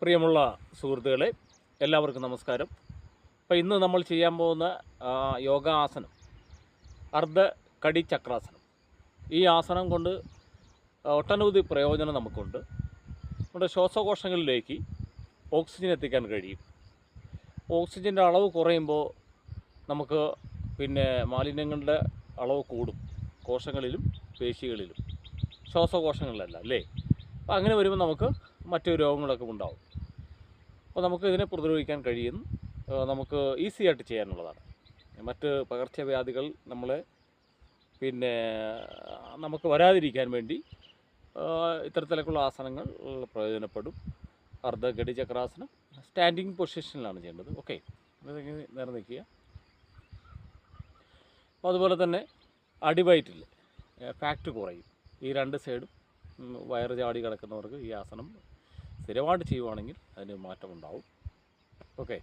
പ്രിയമുള്ള സുഹൃത്തുക്കളെ, എല്ലാവർക്കും നമസ്കാരം. അപ്പോൾ ഇന്ന് നമ്മൾ ചെയ്യാൻ പോകുന്ന യോഗാസനം അർദ്ധ കടി ചക്രാസനം. ഈ ആസനം കൊണ്ട് ഒട്ടനവധി പ്രയോജനം നമുക്കുണ്ട്. നമ്മുടെ ശ്വാസകോശങ്ങളിലേക്ക് ഓക്സിജൻ എത്തിക്കാൻ കഴിയും. ഓക്സിജൻ്റെ അളവ് കുറയുമ്പോൾ നമുക്ക് മാലിന്യങ്ങളുടെ അളവ് കൂടും, കോശങ്ങളിലും പേശികളിലും, ശ്വാസകോശങ്ങളിലല്ല അല്ലേ. അപ്പോൾ അങ്ങനെ വരുമ്പോൾ നമുക്ക് മറ്റു രോഗങ്ങളൊക്കെ ഉണ്ടാവും. അപ്പോൾ നമുക്ക് ഇതിനെ പ്രതിരോധിക്കാൻ കഴിയും, നമുക്ക് ഈസി ആയിട്ട് ചെയ്യാനുള്ളതാണ്. മറ്റ് പകർച്ചവ്യാധികൾ നമുക്ക് വരാതിരിക്കാൻ വേണ്ടി ഇത്തരത്തിലേക്കുള്ള ആസനങ്ങൾ പ്രയോജനപ്പെടും. അർദ്ധഗഡി ചക്രാസനം സ്റ്റാൻഡിങ് പൊസിഷനിലാണ് ചെയ്യേണ്ടത്. ഓക്കെ, നേരെ നിൽക്കുക. അപ്പോൾ അതുപോലെ തന്നെ അടിവയറ്റിൽ ഫാറ്റ് കുറയും. ഈ രണ്ട് സൈഡും വയറ് ചാടി കിടക്കുന്നവർക്ക് ഈ ആസനം സ്ഥിരമായിട്ട് ചെയ്യുവാണെങ്കിൽ അതിന് മാറ്റമുണ്ടാവും. ഓക്കെ.